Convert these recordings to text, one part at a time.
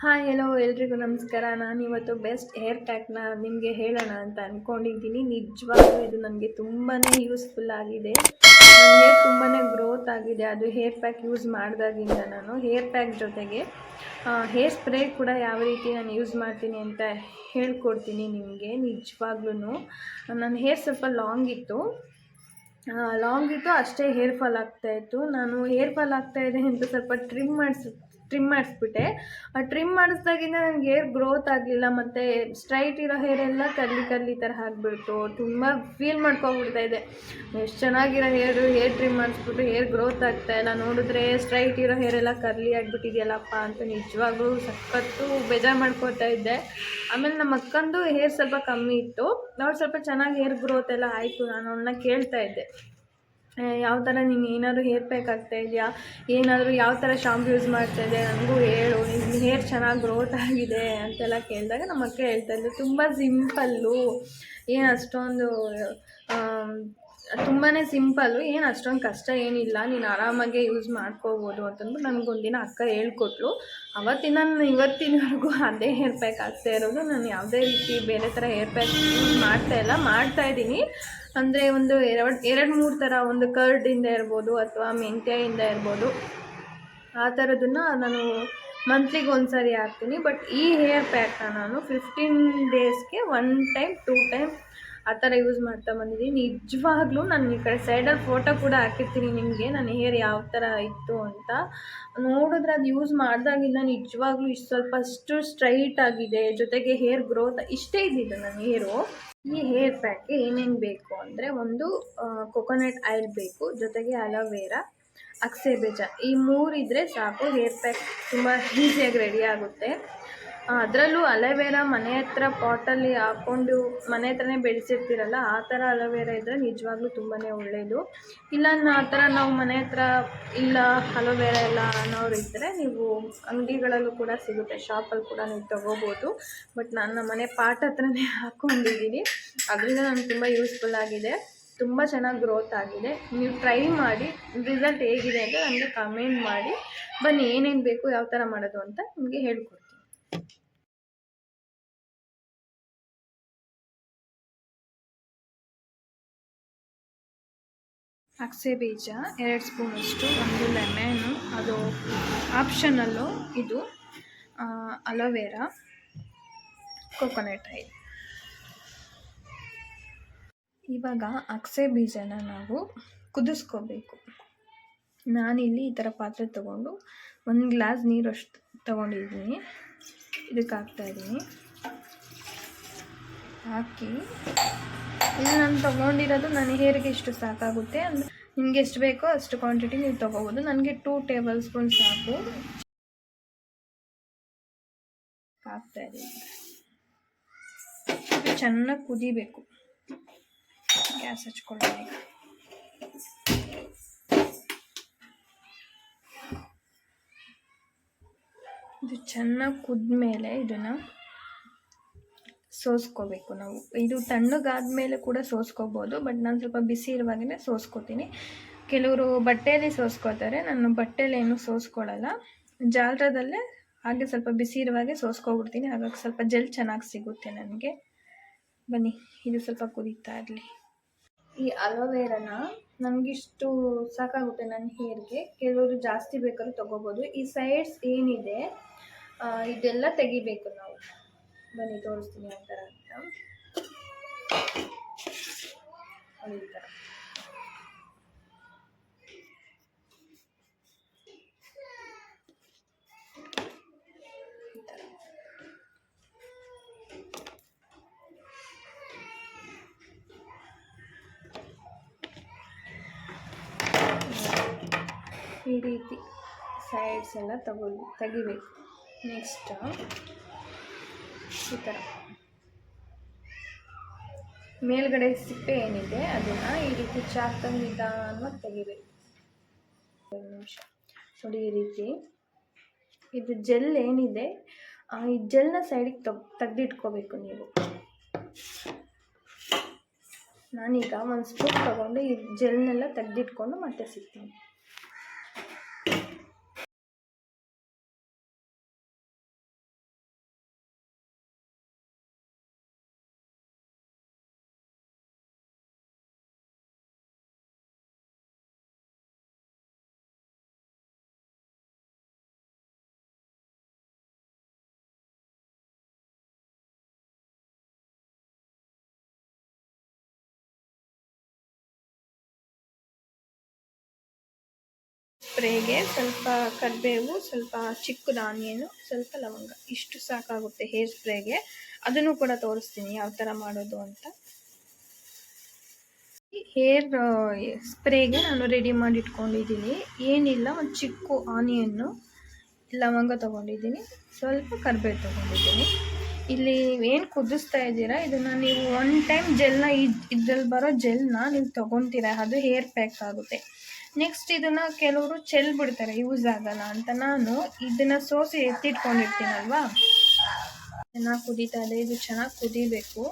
Hi ಎಲ್ಲೋ ಎಲ್ರಿಗೂ ನಮಸ್ಕಾರ. ನಾನಿವತ್ತು ಬೆಸ್ಟ್ ಹೇರ್ ಪ್ಯಾಕ್ನ ನಿಮಗೆ ಹೇಳೋಣ ಅಂತ ಅಂದ್ಕೊಂಡಿದ್ದೀನಿ. ನಿಜವಾಗ್ಲೂ ಇದು ನನಗೆ ತುಂಬಾ ಯೂಸ್ಫುಲ್ ಆಗಿದೆ. ನನ್ನ ಹೇರ್ ತುಂಬಾ ಗ್ರೋತ್ ಆಗಿದೆ. ಅದು ಹೇರ್ ಪ್ಯಾಕ್ ಯೂಸ್ ಮಾಡಿದಾಗಿಂದ ನಾನು ಹೇರ್ ಪ್ಯಾಕ್ ಜೊತೆಗೆ ಹೇರ್ ಸ್ಪ್ರೇ ಕೂಡ ಯಾವ ರೀತಿ ನಾನು ಯೂಸ್ ಮಾಡ್ತೀನಿ ಅಂತ ಹೇಳ್ಕೊಡ್ತೀನಿ ನಿಮಗೆ. ನಿಜವಾಗ್ಲೂ ನನ್ನ ಹೇರ್ ಸ್ವಲ್ಪ ಲಾಂಗ್ ಇತ್ತು, ಅಷ್ಟೇ ಹೇರ್ ಫಾಲ್ ಆಗ್ತಾಯಿತ್ತು. ನಾನು ಹೇರ್ ಫಾಲ್ ಆಗ್ತಾಯಿದೆ ಅಂತ ಸ್ವಲ್ಪ ಟ್ರಿಮ್ ಮಾಡಿಸ್ಬಿಟ್ಟೆ. ಆ ಟ್ರಿಮ್ ಮಾಡಿಸ್ದಾಗಿಂದ ನನಗೆ ಹೇರ್ ಗ್ರೋತ್ ಆಗಲಿಲ್ಲ, ಮತ್ತು ಸ್ಟ್ರೈಟ್ ಇರೋ ಹೇರೆಲ್ಲ ಕರ್ಲಿ ಥರ ಆಗಿಬಿಡ್ತು. ತುಂಬ ಫೀಲ್ ಮಾಡ್ಕೊಬಿಡ್ತಾ ಇದೆ. ಎಷ್ಟು ಚೆನ್ನಾಗಿರೋ ಹೇರ್ ಟ್ರಿಮ್ ಮಾಡಿಸ್ಬಿಟ್ಟು ಹೇರ್ ಗ್ರೋತ್ ಆಗ್ತಾಯಿಲ್ಲ, ನೋಡಿದ್ರೆ ಸ್ಟ್ರೈಟ್ ಇರೋ ಹೇರೆಲ್ಲ ಕರ್ಲಿ ಆಗಿಬಿಟ್ಟಿದೆಯಲ್ಲಪ್ಪ ಅಂತ ನಿಜವಾಗ್ಲೂ ಸಖತ್ತು ಬೇಜಾರು ಮಾಡ್ಕೊತಾ ಇದ್ದೆ. ಆಮೇಲೆ ನಮ್ಮ ಅಕ್ಕಂದು ಹೇರ್ ಸ್ವಲ್ಪ ಕಮ್ಮಿ ಇತ್ತು, ಅವ್ರು ಸ್ವಲ್ಪ ಚೆನ್ನಾಗಿ ಹೇರ್ ಗ್ರೋತ್ ಎಲ್ಲ ಆಯಿತು. ನಾನು ಅವಳನ್ನ ಕೇಳ್ತಾ ಇದ್ದೆ, ಯಾವ ಥರ ನೀನು ಏನಾದರೂ ಹೇರ್ ಪ್ಯಾಕ್ ಆಗ್ತಾಯಿದೆಯಾ, ಏನಾದರೂ ಯಾವ ಥರ ಶಾಂಪು ಯೂಸ್ ಮಾಡ್ತಾಯಿದ್ದೆ ನನಗೂ ಹೇಳು, ನಿನ್ನ ಹೇರ್ ಚೆನ್ನಾಗಿ ಗ್ರೋತ್ ಆಗಿದೆ ಅಂತೆಲ್ಲ ಕೇಳಿದಾಗ ನಮ್ಮ ಅಕ್ಕ ಹೇಳ್ತಾಯಿದ್ದೆ, ತುಂಬ ಸಿಂಪಲ್ಲು, ಏನು ಅಷ್ಟೊಂದು ತುಂಬಾ ಸಿಂಪಲ್ಲು, ಏನು ಅಷ್ಟೊಂದು ಕಷ್ಟ ಏನಿಲ್ಲ, ನೀನು ಆರಾಮಾಗೆ ಯೂಸ್ ಮಾಡ್ಕೋಬೋದು ಅಂತಂದ್ಬಿಟ್ಟು ನನಗೊಂದಿನ ಅಕ್ಕ ಹೇಳ್ಕೊಟ್ಲು. ಅವತ್ತಿನ ನಾನು ಇವತ್ತಿನವರೆಗೂ ಅದೇ ಹೇರ್ ಪ್ಯಾಕ್ ಆಗ್ತಾ ಇರೋದು. ನಾನು ಯಾವುದೇ ರೀತಿ ಬೇರೆ ಥರ ಹೇರ್ ಪ್ಯಾಕ್ ಯೂಸ್ ಮಾಡ್ತಾಯಿದ್ದೀನಿ. ಅಂದರೆ ಒಂದು 2-3 ಥರ, ಒಂದು ಕರ್ಡಿಂದ ಇರ್ಬೋದು ಅಥವಾ ಮೆಂತ್ಯದಿಂದ ಇರ್ಬೋದು, ಆ ಥರದನ್ನು ನಾನು ಮಂತ್ಲಿಗೆ ಒಂದು ಸಾರಿ ಹಾಕ್ತೀನಿ. ಬಟ್ ಈ ಹೇರ್ ಪ್ಯಾಕ್ನ ನಾನು 15 ಡೇಸ್ಗೆ 1 ಟೈಮ್ 2 ಟೈಮ್ ಆ ಥರ ಯೂಸ್ ಮಾಡ್ತಾ ಬಂದಿದ್ದೀನಿ. ನಿಜವಾಗ್ಲೂ ನಾನು ಈ ಕಡೆ ಸೈಡಲ್ಲಿ ಫೋಟೋ ಕೂಡ ಹಾಕಿರ್ತೀನಿ ನಿಮಗೆ, ನನ್ನ ಹೇರ್ ಯಾವ ಥರ ಇತ್ತು ಅಂತ. ನೋಡಿದ್ರೆ ಅದು ಯೂಸ್ ಮಾಡಿದಾಗಿಂದ ನಿಜವಾಗ್ಲೂ ಅಷ್ಟು ಸ್ಟ್ರೈಟ್ ಆಗಿದೆ, ಜೊತೆಗೆ ಹೇರ್ ಗ್ರೋತ್ ಇಷ್ಟೇ ಇದ್ದಿದ್ದು ನನ್ನ ಹೇರು. ಈ ಹೇರ್ ಪ್ಯಾಕ್ಗೆ ಏನೇನು ಬೇಕು ಅಂದರೆ, ಒಂದು ಕೊಕೊನಟ್ ಆಯಿಲ್ ಬೇಕು, ಜೊತೆಗೆ ಅಲೋವೆರಾ, ಅಕ್ಸೆ ಬೀಜ, ಈ 3 ಇದ್ದರೆ ಸಾಕು. ಹೇರ್ ಪ್ಯಾಕ್ ತುಂಬ ಈಸಿಯಾಗಿ ರೆಡಿ ಆಗುತ್ತೆ. ಅದರಲ್ಲೂ ಅಲೋವೆರಾ ಮನೆ ಹತ್ರ ಪಾಟಲ್ಲಿ ಹಾಕ್ಕೊಂಡು ಮನೆ ಹತ್ರನೇ ಬೆಳೆಸಿರ್ತೀರಲ್ಲ, ಆ ಥರ ಅಲೋವೆರಾ ಇದ್ದರೆ ನಿಜವಾಗ್ಲೂ ತುಂಬಾ ಒಳ್ಳೆಯದು. ಇಲ್ಲ ಆ ಥರ ನಾವು ಮನೆ ಹತ್ರ ಇಲ್ಲ ಅಲೋವೆರಾ ಎಲ್ಲ ಅನ್ನೋರು ಇದ್ದರೆ ನೀವು ಅಂಗಡಿಗಳಲ್ಲೂ ಕೂಡ ಸಿಗುತ್ತೆ, ಶಾಪಲ್ಲಿ ಕೂಡ ನೀವು ತೊಗೋಬೋದು. ಬಟ್ ನಾನು ನಮ್ಮ ಮನೆ ಪಾಟ್ ಹತ್ರನೇ ಹಾಕ್ಕೊಂಡಿದ್ದೀನಿ, ಅದರಿಂದ ನನಗೆ ತುಂಬ ಯೂಸ್ಫುಲ್ ಆಗಿದೆ, ತುಂಬ ಚೆನ್ನಾಗಿ ಗ್ರೋತ್ ಆಗಿದೆ. ನೀವು ಟ್ರೈ ಮಾಡಿ, ರಿಸಲ್ಟ್ ಹೇಗಿದೆ ಅಂತ ನನಗೆ ಕಮೆಂಟ್ ಮಾಡಿ. ಬನ್ನಿ ಏನೇನು ಬೇಕು, ಯಾವ ಥರ ಮಾಡೋದು ಅಂತ ನಿಮಗೆ ಹೇಳ್ಕೊಡ್ತೀನಿ. ಅಕ್ಸೆ ಬೀಜ 2 ಸ್ಪೂನಷ್ಟು, ಒಂದು ಲೆಮನ್ನು, ಅದು ಆಪ್ಷನಲ್ಲು ಇದು, ಅಲೋವೆರಾ, ಕೊಕೊನಟ್ ಆಯಿಲ್. ಇವಾಗ ಅಕ್ಸೆ ಬೀಜನ ನಾವು ಕುದಿಸ್ಕೋಬೇಕು. ನಾನಿಲ್ಲಿ ಈ ಥರ ಪಾತ್ರೆ ತೊಗೊಂಡು 1 ಗ್ಲಾಸ್ ನೀರಷ್ಟು ತೊಗೊಂಡಿದ್ದೀನಿ, ಇದಕ್ಕೆ ಹಾಕ್ತಾಯಿದ್ದೀನಿ. ಹಾಕಿ ಇಲ್ಲಿ ನಾನು ತೊಗೊಂಡಿರೋದು ನನ್ನ ಹೇರಿಗೆ ಇಷ್ಟು ಸಾಕಾಗುತ್ತೆ. ಅಂದರೆ ನಿಮಗೆ ಎಷ್ಟು ಬೇಕೋ ಅಷ್ಟು ಕ್ವಾಂಟಿಟಿ ನೀವು ತೊಗೋಬೋದು. ನನಗೆ 2 ಟೇಬಲ್ ಸ್ಪೂನ್ ಸಾಕು. ಹಾಕ್ತಾಯಿದ್ದೀನಿ, ಇದು ಚೆನ್ನಾಗಿ ಕುದಿಬೇಕು. ಗ್ಯಾಸ್ ಹಚ್ಕೊಳ್ಳೋಣ. ಇದು ಚೆನ್ನಾಗಿ ಕುದ್ಮೇಲೆ ಇದನ್ನು ಸೋಸ್ಕೋಬೇಕು ನಾವು. ಇದು ತಣ್ಣಗಾದ್ಮೇಲೆ ಕೂಡ ಸೋಸ್ಕೋಬೋದು, ಬಟ್ ನಾನು ಸ್ವಲ್ಪ ಬಿಸಿ ಇರುವಾಗಲೇ ಸೋಸ್ಕೋತೀನಿ. ಕೆಲವರು ಬಟ್ಟೆಯಲ್ಲಿ ಸೋಸ್ಕೋತಾರೆ, ನಾನು ಬಟ್ಟೆಯಲ್ಲಿ ಏನೂ ಸೋಸ್ಕೊಳ್ಳಲ್ಲ, ಜಾಲರದಲ್ಲೇ ಹಾಗೆ ಸ್ವಲ್ಪ ಬಿಸಿ ಇರುವಾಗೆ ಸೋಸ್ಕೊಬಿಡ್ತೀನಿ. ಹಾಗಾಗಿ ಸ್ವಲ್ಪ ಜೆಲ್ ಚೆನ್ನಾಗಿ ಸಿಗುತ್ತೆ ನನಗೆ. ಬನ್ನಿ, ಇದು ಸ್ವಲ್ಪ ಕುದೀತಾ ಇರಲಿ. ಈ ಅಲೋವೆರಾನ ನನಗಿಷ್ಟು ಸಾಕಾಗುತ್ತೆ ನನ್ನ ಹೇರ್ಗೆ. ಕೆಲವರು ಜಾಸ್ತಿ ಬೇಕಾದ್ರೂ ತೊಗೋಬೋದು. ಈ ಸೈಡ್ಸ್ ಏನಿದೆ ಇದೆಲ್ಲ ತೆಗಿಬೇಕು ನಾವು. ಬನ್ನಿ ತೋರಿಸ್ತೀನಿ ಯಾವ ಥರ ಅಂತ. ಈ ಥರ ಈ ರೀತಿ ಸೈಡ್ಸ್ ಎಲ್ಲ ತೆಗಿಬೇಕು. ನೆಕ್ಸ್ಟ್ ಈ ಥರ ಮೇಲ್ಗಡೆ ಸಿಪ್ಪೆ ಏನಿದೆ ಅದನ್ನು ಈ ರೀತಿ ಚಾಕಲ್ಲಿ ನಿಧಾನವಾಗಿ ತೆಗಿಬೇಕು. 1 ನಿಮಿಷ ನೋಡಿ, ಈ ರೀತಿ ಇದು ಜೆಲ್ ಏನಿದೆ ಈ ಜೆಲ್ನ ಸೈಡಿಗೆ ತೆಗೆದಿಟ್ಕೋಬೇಕು ನೀವು. ನಾನೀಗ 1 ಸ್ಪೂನ್ ತೊಗೊಂಡು ಈ ಜೆಲ್ನೆಲ್ಲ ತೆಗೆದಿಟ್ಕೊಂಡು ಮತ್ತೆ ಸಿಗ್ತೀನಿ. ಸ್ಪ್ರೇಗೆ ಸ್ವಲ್ಪ ಕರಿಬೇವು, ಸ್ವಲ್ಪ ಚಿಕ್ಕದ ಆನಿಯನು, ಸ್ವಲ್ಪ ಲವಂಗ, ಇಷ್ಟು ಸಾಕಾಗುತ್ತೆ ಹೇರ್ ಸ್ಪ್ರೇಗೆ. ಅದನ್ನು ಕೂಡ ತೋರಿಸ್ತೀನಿ ಯಾವ ಥರ ಮಾಡೋದು ಅಂತ. ಹೇರ್ ಸ್ಪ್ರೇಗೆ ನಾನು ರೆಡಿ ಮಾಡಿ ಇಟ್ಕೊಂಡಿದ್ದೀನಿ. ಏನಿಲ್ಲ, ಒಂದು ಚಿಕ್ಕ ಆನಿಯನ್ನು, ಲವಂಗ ತೊಗೊಂಡಿದ್ದೀನಿ, ಸ್ವಲ್ಪ ಕರಿಬೇವು ತೊಗೊಂಡಿದ್ದೀನಿ. ಇಲ್ಲಿ ನೀವೇನು ಕುದಿಸ್ತಾ ಇದ್ದೀರಾ ಇದನ್ನು ನೀವು ಒನ್ ಟೈಮ್ ಜೆಲ್ನ ಇದ್ರಲ್ಲಿ ಬರೋ ಜೆಲ್ನ ನೀವು ತೊಗೊತೀರಾ, ಅದು ಹೇರ್ ಪ್ಯಾಕ್ ಆಗುತ್ತೆ. ನೆಕ್ಸ್ಟ್ ಇದನ್ನು ಕೆಲವರು ಚೆಲ್ ಬಿಡ್ತಾರೆ, ಯೂಸ್ ಆಗಲ್ಲ ಅಂತ. ನಾನು ಇದನ್ನು ಸೋಸಿ ಎತ್ತಿಟ್ಕೊಂಡಿರ್ತೀನಲ್ವಾ, ಚೆನ್ನಾಗಿ ಕುದೀತಾ ಇದೆ, ಇದು ಚೆನ್ನಾಗಿ ಕುದಿಬೇಕು.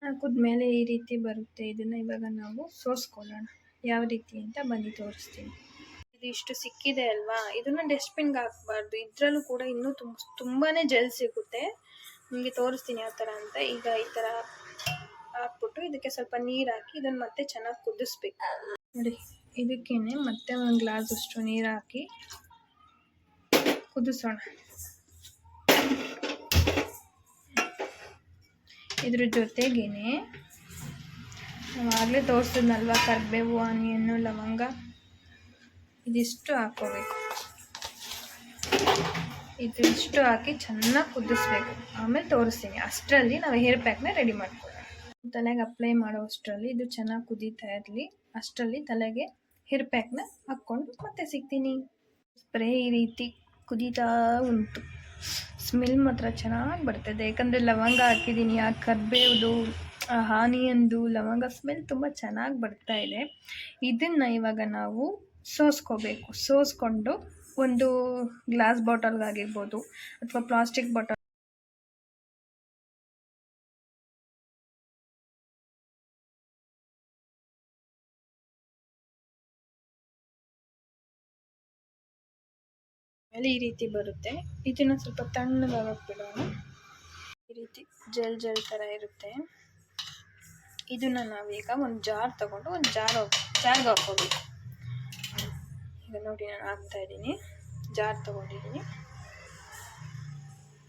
ಹಾಕಿದ್ಮೇಲೆ ಈ ರೀತಿ ಬರುತ್ತೆ. ಇದನ್ನು ಇವಾಗ ನಾವು ಸೋಸ್ಕೊಳ್ಳೋಣ. ಯಾವ ರೀತಿ ಅಂತ ಬನ್ನಿ ತೋರಿಸ್ತೀನಿ. ಇದು ಇಷ್ಟು ಸಿಕ್ಕಿದೆ ಅಲ್ವಾ, ಇದನ್ನು ಡಸ್ಟ್ಬಿನ್ಗೆ ಹಾಕಬಾರ್ದು. ಇದರಲ್ಲೂ ಕೂಡ ಇನ್ನೂ ತುಂಬಾ ಜೆಲ್ ಸಿಗುತ್ತೆ. ನಿಮಗೆ ತೋರಿಸ್ತೀನಿ ಯಾವ ಥರ ಅಂತ. ಈಗ ಈ ಥರ ಹಾಕ್ಬಿಟ್ಟು ಇದಕ್ಕೆ ಸ್ವಲ್ಪ ನೀರು ಹಾಕಿ ಇದನ್ನು ಮತ್ತೆ ಚೆನ್ನಾಗಿ ಕುದಿಸ್ಬೇಕು. ನೋಡಿ, ಇದಕ್ಕೇನೆ ಮತ್ತೆ ಒಂದು ಗ್ಲಾಸ್ ಅಷ್ಟು ನೀರು ಹಾಕಿ ಕುದಿಸೋಣ. ಇದ್ರ ಜೊತೆಗೇನೆ ನಾವು ಆಗಲೇ ತೋರಿಸಿದ್ನಲ್ವ, ಕರಿಬೇವು, ಆನಿಯನ್ನು, ಲವಂಗ, ಇದಿಷ್ಟು ಹಾಕ್ಕೋಬೇಕು. ಇದಿಷ್ಟು ಹಾಕಿ ಚೆನ್ನಾಗಿ ಕುದಿಸ್ಬೇಕು. ಆಮೇಲೆ ತೋರಿಸ್ತೀನಿ. ಅಷ್ಟರಲ್ಲಿ ನಾವು ಹೇರ್ ಪ್ಯಾಕ್ನ ರೆಡಿ ಮಾಡ್ಕೊಳ್ಳೋಣ. ತಲೆಗೆ ಅಪ್ಲೈ ಮಾಡೋ ಅಷ್ಟರಲ್ಲಿ ಇದು ಚೆನ್ನಾಗಿ ಕುದೀತಾ ಇರಲಿ. ಅಷ್ಟರಲ್ಲಿ ತಲೆಗೆ ಹೇರ್ ಪ್ಯಾಕ್ನ ಹಾಕ್ಕೊಂಡು ಮತ್ತೆ ಸಿಗ್ತೀನಿ. ಸ್ಪ್ರೇ ಈ ರೀತಿ ಕುದೀತಾ ಉಂಟು. ಸ್ಮೆಲ್ ಮಾತ್ರ ಚೆನ್ನಾಗಿ ಬರ್ತದೆ, ಯಾಕಂದರೆ ಲವಂಗ ಹಾಕಿದ್ದೀನಿ. ಆ ಕರಿಬೇವ್ದು, ಆನಿಯನ್ದು, ಲವಂಗ ಸ್ಮೆಲ್ ತುಂಬ ಚೆನ್ನಾಗಿ ಬರ್ತಾ ಇದೆ. ಇದನ್ನು ಇವಾಗ ನಾವು ಸೋಸ್ಕೋಬೇಕು. ಸೋಸ್ಕೊಂಡು ಒಂದು ಗ್ಲಾಸ್ ಬಾಟಲ್ಗಾಗಿರ್ಬೋದು ಅಥವಾ ಪ್ಲಾಸ್ಟಿಕ್ ಬಾಟಲ್ ಮೇಲೆ ಈ ರೀತಿ ಬರುತ್ತೆ. ಇದನ್ನು ಸ್ವಲ್ಪ ತಣ್ಣಗಾಗಕ್ಕೆ ಬಿಡೋಣ. ಈ ರೀತಿ ಜೆಲ್ ಥರ ಇರುತ್ತೆ. ಇದನ್ನು ನಾವೀಗ ಒಂದು ಜಾರ್ ತಗೊಂಡು ಒಂದು ಜಾರ್ಗೆ ಹಾಕ್ಕೋಬೇಕು. ಈಗ ನೋಡಿ, ನಾನು ಹಾಕ್ತಾ ಇದ್ದೀನಿ. ಜಾರ್ ತಗೊಂಡಿದ್ದೀನಿ.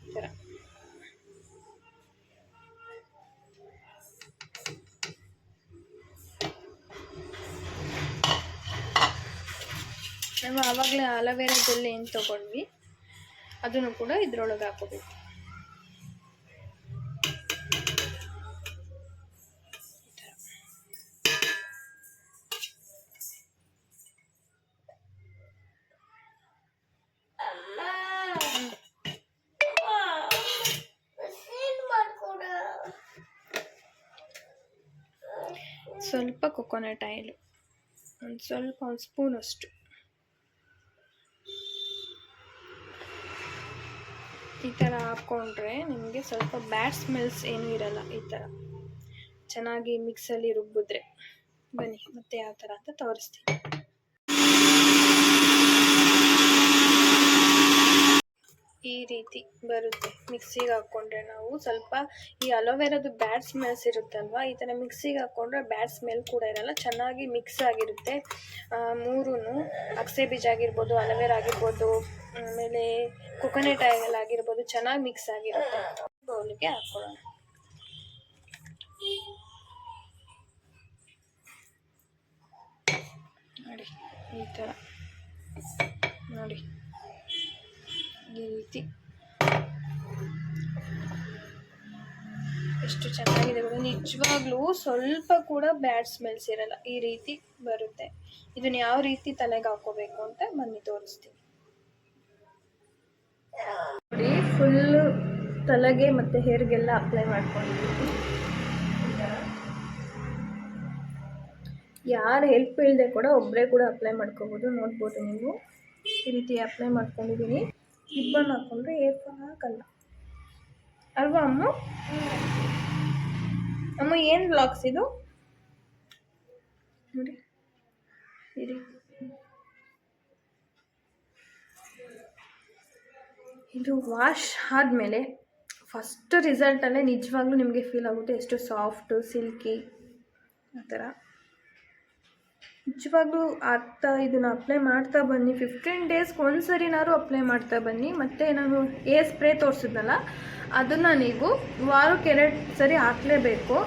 ಈ ಥರ ನಾವು ಆವಾಗಲೇ ಆಲೋವೆರಾ ಜೆಲ್ ಏನು ತೊಗೊಂಡ್ವಿ ಅದನ್ನು ಕೂಡ ಇದ್ರೊಳಗೆ ಹಾಕೋಬೇಕು. ಸ್ವಲ್ಪ ಕೊಕೊನಟ್ ಆಯಿಲ್, ಒಂದು ಸ್ಪೂನ್ ಅಷ್ಟು. ಈ ಥರ ಹಾಕ್ಕೊಂಡ್ರೆ ನಿಮಗೆ ಸ್ವಲ್ಪ ಬ್ಯಾಡ್ ಸ್ಮೆಲ್ಸ್ ಏನೂ ಇರಲ್ಲ. ಈ ಥರ ಚೆನ್ನಾಗಿ ಮಿಕ್ಸಲ್ಲಿ ರುಬ್ಬಿದ್ರೆ. ಬನ್ನಿ ಮತ್ತೆ ಯಾವ ಥರ ಅಂತ ತೋರಿಸ್ತೀನಿ. ಈ ರೀತಿ ಬರುತ್ತೆ. ಮಿಕ್ಸಿಗೆ ಹಾಕ್ಕೊಂಡ್ರೆ ನಾವು ಸ್ವಲ್ಪ ಈ ಅಲೋವೆರಾದು ಬ್ಯಾಡ್ ಸ್ಮೆಲ್ಸ್ ಇರುತ್ತಲ್ವ, ಈ ಥರ ಮಿಕ್ಸಿಗೆ ಹಾಕ್ಕೊಂಡ್ರೆ ಬ್ಯಾಡ್ ಸ್ಮೆಲ್ ಕೂಡ ಇರಲ್ಲ, ಚೆನ್ನಾಗಿ ಮಿಕ್ಸ್ ಆಗಿರುತ್ತೆ. ಮೂರೂ ಅಗಸೆ ಬೀಜ ಆಗಿರ್ಬೋದು, ಅಲೋವೆರಾ ಆಗಿರ್ಬೋದು, ಆಮೇಲೆ ಕೊಕೊನಟ್ ಆಯಿಲ್ ಆಗಿರ್ಬೋದು, ಚೆನ್ನಾಗಿ ಮಿಕ್ಸ್ ಆಗಿರುತ್ತೆ. ಬೌಲಿಗೆ ಹಾಕ್ಕೊಳ್ಳೋಣ. ನೋಡಿ ಈ ಥರ ನೋಡಿ, ಈ ರೀತಿ ಎಷ್ಟು ಚೆನ್ನಾಗಿದೆ ಗೊತ್ತಾ. ನಿಜವಾಗ್ಲೂ ಸ್ವಲ್ಪ ಕೂಡ ಬ್ಯಾಡ್ ಸ್ಮೆಲ್ಸ್ ಇರಲ್ಲ. ಈ ರೀತಿ ಬರುತ್ತೆ. ಇದನ್ನ ಯಾವ ರೀತಿ ತಲೆಗೆ ಹಾಕೋಬೇಕು ಅಂತ ಬನ್ನಿ ತೋರಿಸ್ತೀನಿ. ನೋಡಿ, ಫುಲ್ ತಲೆಗೆ ಮತ್ತು ಹೇರ್ಗೆಲ್ಲ ಅಪ್ಲೈ ಮಾಡ್ಕೊಂಡಿದ್ದೀನಿ. ಯಾರು ಹೆಲ್ಪ್ ಇಲ್ಲದೆ ಕೂಡ ಒಬ್ಬರೇ ಕೂಡ ಅಪ್ಲೈ ಮಾಡ್ಕೋಬೋದು. ನೋಡ್ಬೋದು ನೀವು, ಈ ರೀತಿ ಅಪ್ಲೈ ಮಾಡ್ಕೊಂಡಿದ್ದೀನಿ. ರಿಬ್ಬನ್ ಹಾಕ್ಕೊಂಡ್ರೆ ಹೇರ್ ಫಾಲ್ ಆಗಲ್ಲ ಅಲ್ವಾ ಅಮ್ಮ? ಅಮ್ಮ ಏನು ಬ್ಲಾಗ್ಸ್ ಇದು ನೋಡಿ. ಈ ರೀತಿ ಇದು ವಾಶ್ ಆದಮೇಲೆ ಫಸ್ಟ್ ರಿಸಲ್ಟಲ್ಲೇ ನಿಜವಾಗ್ಲೂ ನಿಮಗೆ ಫೀಲ್ ಆಗುತ್ತೆ ಎಷ್ಟು ಸಾಫ್ಟು, ಸಿಲ್ಕಿ ಆ ಥರ. ನಿಜವಾಗ್ಲೂ ಇದನ್ನು ಅಪ್ಲೈ ಮಾಡ್ತಾ ಬನ್ನಿ. 15 ಡೇಸ್ಗೆ ಒಂದು ಸರಿನಾದ್ರು ಅಪ್ಲೈ ಮಾಡ್ತಾ ಬನ್ನಿ. ಮತ್ತು ನಾನು ಸ್ಪ್ರೇ ತೋರಿಸಿದ್ನಲ್ಲ ಅದನ್ನು ನೀವು ವಾರಕ್ಕೆ 2 ಸರಿ ಹಾಕಲೇಬೇಕು.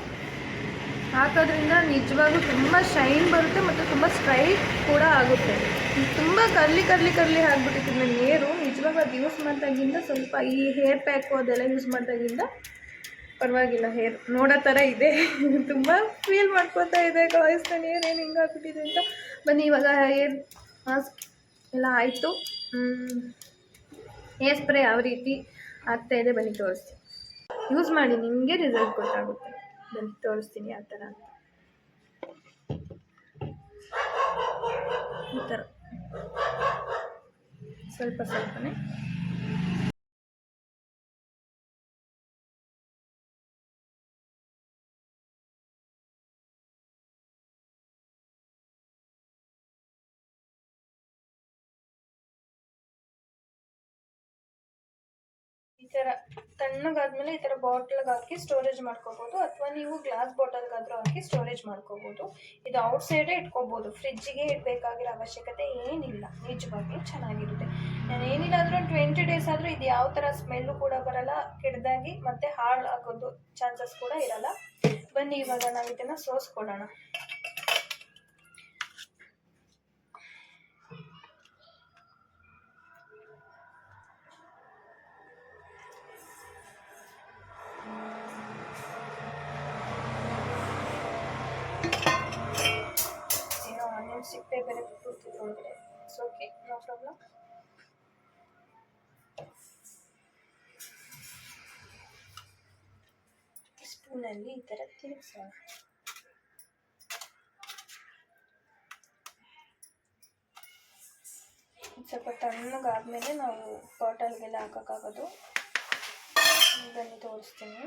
ಹಾಕೋದ್ರಿಂದ ನಿಜವಾಗ್ಲೂ ತುಂಬ ಶೈನ್ ಬರುತ್ತೆ ಮತ್ತು ತುಂಬ ಸ್ಟ್ರೈಟ್ ಕೂಡ ಆಗುತ್ತೆ. ತುಂಬ ಕರ್ಲಿ ಆಗಿಬಿಟ್ಟಿತ್ತು ನನ್ನ ಹೇರು. ನಿಜವಾಗ್ಲೂ ಅದು ಯೂಸ್ ಮಾಡಿದಾಗಿಂದ ಸ್ವಲ್ಪ ಈ ಹೇರ್ ಪ್ಯಾಕು ಅದೆಲ್ಲ ಯೂಸ್ ಮಾಡಿದಾಗಿಂದ ಪರವಾಗಿಲ್ಲ, ಹೇರ್ ನೋಡೋ ಥರ ಇದೆ. ತುಂಬ ಫೀಲ್ ಮಾಡ್ಕೋತಾ ಇದೆ ಗಾಯ್ಸ್, ನನ್ನ ಹೇರ್ ಏನು ಹಿಂಗಾಗ್ಬಿಟ್ಟಿದೆ ಅಂತ. ಬನ್ನಿ ಇವಾಗ ಹೇರ್ ಮಾಸ್ಕ್ ಎಲ್ಲ ಆಯಿತು. ಹೇರ್ ಸ್ಪ್ರೇ ಯಾವ ರೀತಿ ಆಗ್ತಾಯಿದೆ ಬನ್ನಿ ತೋರಿಸ್ತೀನಿ. ಯೂಸ್ ಮಾಡಿ ನಿಮಗೆ ರಿಸಲ್ಟ್ ಗೊತ್ತಾಗುತ್ತೆ. ಬನ್ನಿ ತೋರಿಸ್ತೀನಿ ಯಾವ ಥರ ಅಂತ. ಈ ಥರ ಸ್ವಲ್ಪನೇ ಈ ಥರ ತಣ್ಣಗಾದ್ಮೇಲೆ ಈ ಥರ ಬಾಟಲ್ಗೆ ಹಾಕಿ ಸ್ಟೋರೇಜ್ ಮಾಡ್ಕೋಬೋದು, ಅಥವಾ ನೀವು ಗ್ಲಾಸ್ ಬಾಟಲ್ಗಾದರೂ ಹಾಕಿ ಸ್ಟೋರೇಜ್ ಮಾಡ್ಕೋಬೋದು. ಇದು ಔಟ್ಸೈಡೇ ಇಟ್ಕೋಬೋದು, ಫ್ರಿಜ್ಜಿಗೆ ಇಡಬೇಕಾಗಿರೋ ಅವಶ್ಯಕತೆ ಏನಿಲ್ಲ. ನಿಜವಾಗಿ ಚೆನ್ನಾಗಿರುತ್ತೆ. ನಾನು ಏನಿಲ್ಲ ಅಂದರೂ 20 ಡೇಸ್ ಆದರೂ ಇದು ಯಾವ ಥರ ಸ್ಮೆಲ್ಲು ಕೂಡ ಬರಲ್ಲ, ಕೆಡ್ದಾಗಿ ಮತ್ತು ಹಾಳು ಆಗೋದು ಚಾನ್ಸಸ್ ಕೂಡ ಇರಲ್ಲ. ಬನ್ನಿ ಇವಾಗ ನಾವು ಇದನ್ನು ಸೋಸ್ಕೊಳ್ಳೋಣ. ಸಿಪ್ಪೆ ಬೇರೆ ಬಿಟ್ಟಿರ್ತೀವಿ ಒಳಗಡೆ. It's okay, no problem. ಸ್ಪೂನಲ್ಲಿ ಈ ಥರ ತಿರುಗಿಸೋಣ. ಸ್ವಲ್ಪ ತಣ್ಣಗಾದ್ಮೇಲೆ ನಾವು ಬಾಟಲ್ಗೆಲ್ಲ ಹಾಕೋಕ್ಕಾಗೋದು. ಬನ್ನಿ ತೋರಿಸ್ತೀನಿ.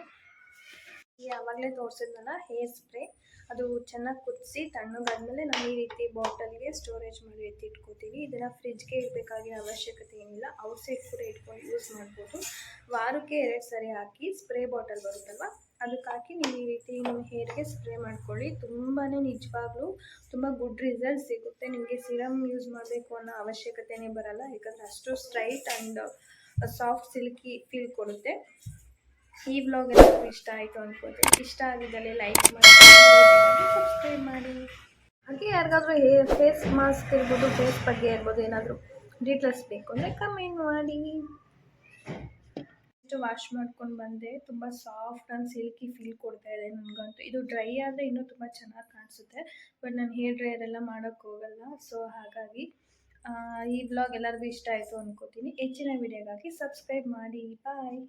ಯಾವಾಗಲೇ ತೋರಿಸಿದ್ನಲ್ಲ ಹೇರ್ ಸ್ಪ್ರೇ, ಅದು ಚೆನ್ನಾಗಿ ಕುದಿಸಿ ತಣ್ಣಗಾದ್ಮೇಲೆ ನಾವು ಈ ರೀತಿ ಬಾಟಲ್ಗೆ ಸ್ಟೋರೇಜ್ ಮಾಡಿ ಎತ್ತಿಟ್ಕೋತೀವಿ. ಇದನ್ನು ಫ್ರಿಜ್ಗೆ ಇಡಬೇಕಾಗಿರೋ ಅವಶ್ಯಕತೆ ಏನಿಲ್ಲ, ಔಟ್ಸೈಡ್ ಕೂಡ ಇಟ್ಕೊಂಡು ಯೂಸ್ ಮಾಡ್ಬೋದು. ವಾರಕ್ಕೆ 2 ಸರಿ ಹಾಕಿ ಸ್ಪ್ರೇ ಬಾಟಲ್ ಬರುತ್ತಲ್ವ ಅದಕ್ಕೆ ಹಾಕಿ ನೀವು ಈ ರೀತಿ ನಿಮ್ಮ ಹೇರ್ಗೆ ಸ್ಪ್ರೇ ಮಾಡ್ಕೊಳ್ಳಿ. ನಿಜವಾಗ್ಲೂ ತುಂಬ ಗುಡ್ ರಿಸಲ್ಟ್ ಸಿಗುತ್ತೆ. ನಿಮಗೆ ಸಿರಮ್ ಯೂಸ್ ಮಾಡಬೇಕು ಅನ್ನೋ ಅವಶ್ಯಕತೆನೇ ಬರಲ್ಲ, ಯಾಕಂದರೆ ಅಷ್ಟು straight and soft silky feel ಕೊಡುತ್ತೆ. ಈ ವ್ಲಾಗ್ ಎಲ್ಲರಿಗೂ ಇಷ್ಟ ಆಯಿತು ಅನ್ಕೋತೀನಿ. ಇಷ್ಟ ಆಗಿದ್ದಲ್ಲಿ ಲೈಕ್ ಮಾಡಿ, ಸಬ್ಸ್ಕ್ರೈಬ್ ಮಾಡಿ. ಹಾಗೆ ಯಾರಿಗಾದ್ರೂ ಫೇಸ್ ಮಾಸ್ಕ್ ಇರ್ಬೋದು, ಫೇಸ್ ಬಗ್ಗೆ ಇರ್ಬೋದು ಏನಾದರೂ ಡೀಟೇಲ್ಸ್ ಬೇಕು ಅಂದರೆ ಕಮೆಂಟ್ ಮಾಡಿ. ವಾಶ್ ಮಾಡ್ಕೊಂಡು ಬಂದೆ. ತುಂಬ ಸಾಫ್ಟ್ ಆ್ಯಂಡ್ ಸಿಲ್ಕಿ ಫೀಲ್ ಕೊಡ್ತಾ ಇದೆ ನನಗಂತೂ. ಇದು ಡ್ರೈ ಆದರೆ ಇನ್ನೂ ತುಂಬ ಚೆನ್ನಾಗಿ ಕಾಣಿಸುತ್ತೆ, ಬಟ್ ನಾನು ಹೇರ್ ಡ್ರೈಯರ್ ಎಲ್ಲ ಮಾಡೋಕ್ಕೋಗಲ್ಲ. ಸೊ ಹಾಗಾಗಿ ಈ ವ್ಲಾಗ್ ಎಲ್ಲರಿಗೂ ಇಷ್ಟ ಆಯಿತು ಅನ್ಕೋತೀನಿ. ಹೆಚ್ಚಿನ ವಿಡಿಯೋಗಾಗಿ ಸಬ್ಸ್ಕ್ರೈಬ್ ಮಾಡಿ. ಬಾಯ್.